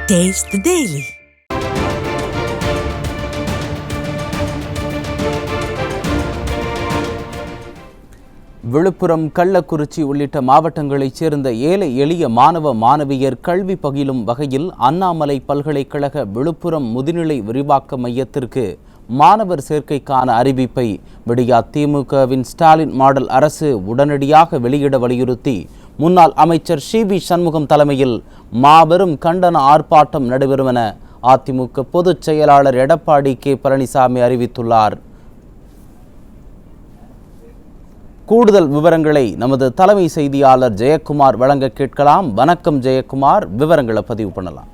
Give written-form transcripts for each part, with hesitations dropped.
Taste the Daily. Villupuram, Kallakurichi உள்ளிட்ட மாவட்டங்களைச் சேர்ந்த ஏழை எளிய மாணவ மாணவியர் கல்வி பகிலும் வகையில் அண்ணாமலை பல்கலைக்கழக விழுப்புரம் முதுநிலை விரிவாக்க மையத்திற்கு மாணவர் சேர்க்கைக்கான அறிவிப்பை விடியா திமுகவின் ஸ்டாலின் மாடல் அரசு உடனடியாக வெளியிட வலியுறுத்தி முன்னாள் அமைச்சர் சி.வி. சண்முகம் தலைமையில் மாபெரும் கண்டன ஆர்ப்பாட்டம் நடைபெறும் என அதிமுக பொதுச் செயலாளர் எடப்பாடி கே. பழனிசாமி அறிவித்துள்ளார். கூடுதல் விவரங்களை நமது தலைமை செய்தியாளர் ஜெயக்குமார் வழங்க கேட்கலாம். வணக்கம் ஜெயக்குமார், விவரங்களை பதிவு பண்ணலாம்.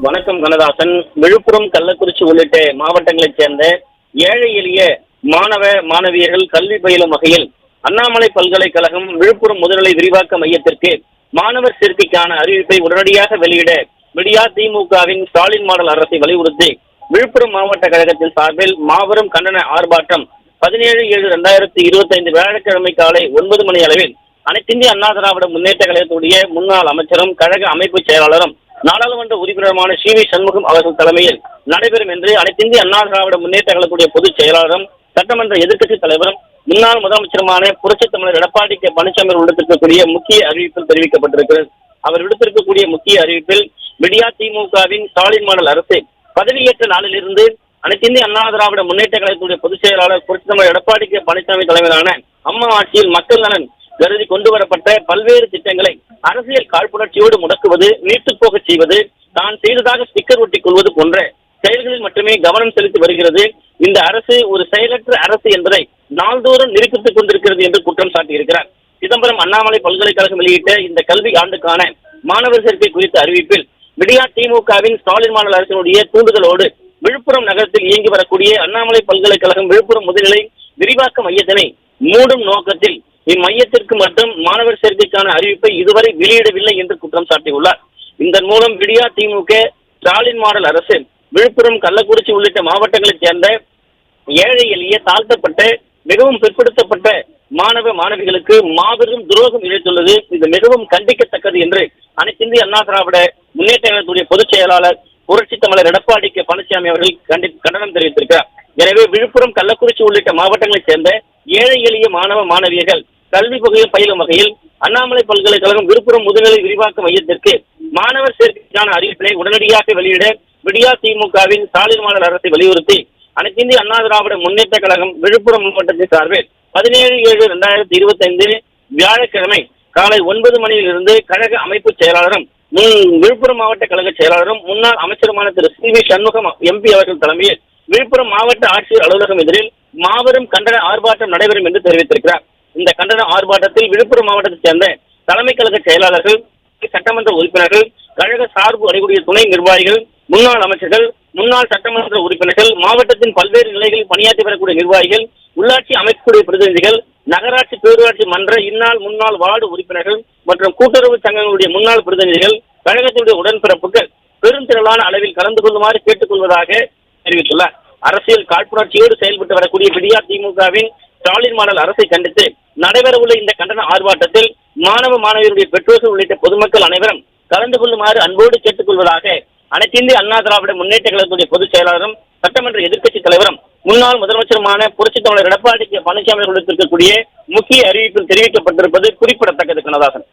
வணக்கம் கண்ணதாசன். விழுப்புரம், கள்ளக்குறிச்சி உள்ளிட்ட மாவட்டங்களைச் சேர்ந்த ஏழை எளிய மாணவ மாணவியர்கள் கல்வி பயிலும் வகையில் அண்ணாமலை பல்கலைக்கழகம் விழுப்புரம் முதுநிலை விரிவாக்க மையத்திற்கு மாணவர் சேர்க்கைக்கான அறிவிப்பை உடனடியாக வெளியிட விடியா திமுகவின் ஸ்டாலின் மாடல் அரசை வலியுறுத்தி விழுப்புரம் மாவட்ட கழகத்தின் சார்பில் மாபெரும் கண்டன ஆர்ப்பாட்டம் 17/7/2025 வியாழக்கிழமை காலை 9 மணி அளவில் அனைத்திந்திய அண்ணா திராவிட முன்னேற்ற கழகத்துடைய முன்னாள் அமைச்சரும் கழக அமைப்பு செயலாளரும் நாடாளுமன்ற உறுப்பினருமான சி.வி. சண்முகம் அவர்கள் தலைமையில் நடைபெறும் என்று அனைத்திந்திய அண்ணா திராவிட முன்னேற்ற கழகத்துடைய பொதுச் செயலாளரும் சட்டமன்ற எதிர்க்கட்சித் தலைவரும் முன்னாள் முதலமைச்சருமான புரட்சித் தமிழர் எடப்பாடி கே. பழனிசாமி விடுத்திருக்கக்கூடிய முக்கிய அறிவிப்பில் தெரிவிக்கப்பட்டிருக்கிறது. அவர் விடுத்திருக்கக்கூடிய முக்கிய அறிவிப்பில் விடியா திமுகவின் ஸ்டாலின் மாடல் அரசு பதவியேற்ற நாளிலிருந்து அனைத்திந்திய அண்ணா திராவிட முன்னேற்ற கழகத்துடைய பொதுச் செயலாளர் புரட்சித் தமிழர் எடப்பாடி கே. பழனிசாமி தலைமையிலான அம்மா ஆட்சியில் மக்கள் நலன் கருதி கொண்டு வரப்பட்ட பல்வேறு திட்டங்களை அரசியல் காழ்ப்புணர்ச்சியோடு முடக்குவது, நீட்டுப் போகச் செய்வது, தான் செய்ததாக ஸ்டிக்கர் ஒட்டிக் கொள்வது போன்ற செயல்களில் மட்டுமே கவனம் செலுத்தி வருகிறது. இந்த அரசு ஒரு செயலற்ற அரசு என்பதை நாள்தோறும் நிரூபித்துக் கொண்டிருக்கிறது என்று குற்றம் சாட்டியிருக்கிறார். சிதம்பரம் அண்ணாமலை பல்கலைக்கழகம் வெளியிட்ட இந்த கல்வி ஆண்டுக்கான மாணவர் சேர்க்கை குறித்த அறிவிப்பில் விடியா திமுகவின் ஸ்டாலின் மாடல் அரசினுடைய தூண்டுதலோடு விழுப்புரம் நகரத்தில் இயங்கி வரக்கூடிய அண்ணாமலை பல்கலைக்கழகம் விழுப்புரம் முதுநிலை விரிவாக்க மையத்தினை மூடும் நோக்கத்தில் இம்மையத்திற்கு மட்டும் மாணவர் சேர்க்கைக்கான அறிவிப்பை இதுவரை வெளியிடவில்லை என்று குற்றம் சாட்டியுள்ளார். இதன் மூலம் விடியா திமுக ஸ்டாலின் மாடல் அரசு விழுப்புரம், கள்ளக்குறிச்சி உள்ளிட்ட மாவட்டங்களைச் சேர்ந்த ஏழை எளிய தாழ்த்தப்பட்ட மிகவும் பிற்படுத்தப்பட்ட மாணவ மாணவிகளுக்கு மாபெரும் துரோகம் இழைத்துள்ளது. இது மிகவும் கண்டிக்கத்தக்கது என்று அனைத்திந்திய அண்ணா திராவிட முன்னேற்ற கழகத்துடைய பொதுச் செயலாளர் புரட்சித் தமிழர் எடப்பாடி கே. பழனிசாமி அவர்கள் கண்டனம் தெரிவித்திருக்கிறார். எனவே விழுப்புரம், கள்ளக்குறிச்சி உள்ளிட்ட மாவட்டங்களைச் சேர்ந்த ஏழை எளிய மாணவ மாணவியர்கள் கல்வி பகுதியில் பயிலும் வகையில் அண்ணாமலை பல்கலைக்கழகம் விழுப்புரம் முதுநிலை விரிவாக்க மையத்திற்கு மாணவர் சேர்க்கைக்கான அறிவிப்பினை உடனடியாக வெளியிட விடியா திமுகவின் ஸ்டாலின் மாடல் அரசை வலியுறுத்தி அனைத்திந்திய அண்ணா திராவிட முன்னேற்ற கழகம் விழுப்புரம் மாவட்டத்தின் சார்பில் 17/7/2025 வியாழக்கிழமை காலை 9 மணியிலிருந்து கழக அமைப்பு செயலாளரும் விழுப்புரம் மாவட்ட கழக செயலாளரும் முன்னாள் அமைச்சருமான திரு சி.வி. சண்முகம் எம்பி அவர்கள் தலைமையில் விழுப்புரம் மாவட்ட ஆட்சியர் அலுவலகம் எதிரில் மாபெரும் கண்டன ஆர்ப்பாட்டம் நடைபெறும் என்று தெரிவித்திருக்கிறார். இந்த கண்டன ஆர்ப்பாட்டத்தில் விழுப்புரம் மாவட்டத்தைச் சேர்ந்த தலைமை கழக செயலாளர்கள், சட்டமன்ற உறுப்பினர்கள், கழக சார்பு அடையக்கூடிய துணை நிர்வாகிகள், முன்னாள் அமைச்சர்கள், முன்னாள் சட்டமன்ற உறுப்பினர்கள், மாவட்டத்தின் பல்வேறு நிலைகளில் பணியாற்றி வரக்கூடிய நிர்வாகிகள், உள்ளாட்சி அமைக்கக்கூடிய பிரதிநிதிகள், நகராட்சி பேரூராட்சி மன்ற இந்நாள் முன்னாள் வார்டு உறுப்பினர்கள் மற்றும் கூட்டுறவு சங்கங்களுடைய முன்னாள் பிரதிநிதிகள், கழகத்தினுடைய உடன்பிறப்புகள் பெருந்திரளான அளவில் கலந்து கொள்ளுமாறு கேட்டுக் கொள்வதாக தெரிவித்துள்ளார். அரசியல் காழ்ப்புணர்ச்சியோடு செயல்பட்டு வரக்கூடிய விடியா திமுகவின் ஸ்டாலின் மாடல் அரசை கண்டித்து நடைபெறவுள்ள இந்த கண்டன ஆர்ப்பாட்டத்தில் மாணவ மாணவியருடைய பெற்றோர்கள் உள்ளிட்ட பொதுமக்கள் அனைவரும் கலந்து கொள்ளுமாறு அன்போடு கேட்டுக் கொள்வதாக அனைத்திந்திய அண்ணா திராவிட முன்னேற்ற கழகத்துடைய பொதுச் செயலாளரும் சட்டமன்ற எதிர்க்கட்சித் தலைவரும் முன்னாள் முதலமைச்சருமான புரட்சித் தமிழர் எடப்பாடி கே. பழனிசாமி அவர்கள் இருக்கக்கூடிய முக்கிய அறிவிப்பில் தெரிவிக்கப்பட்டிருப்பது குறிப்பிடத்தக்கது. கண்ணதாசன்.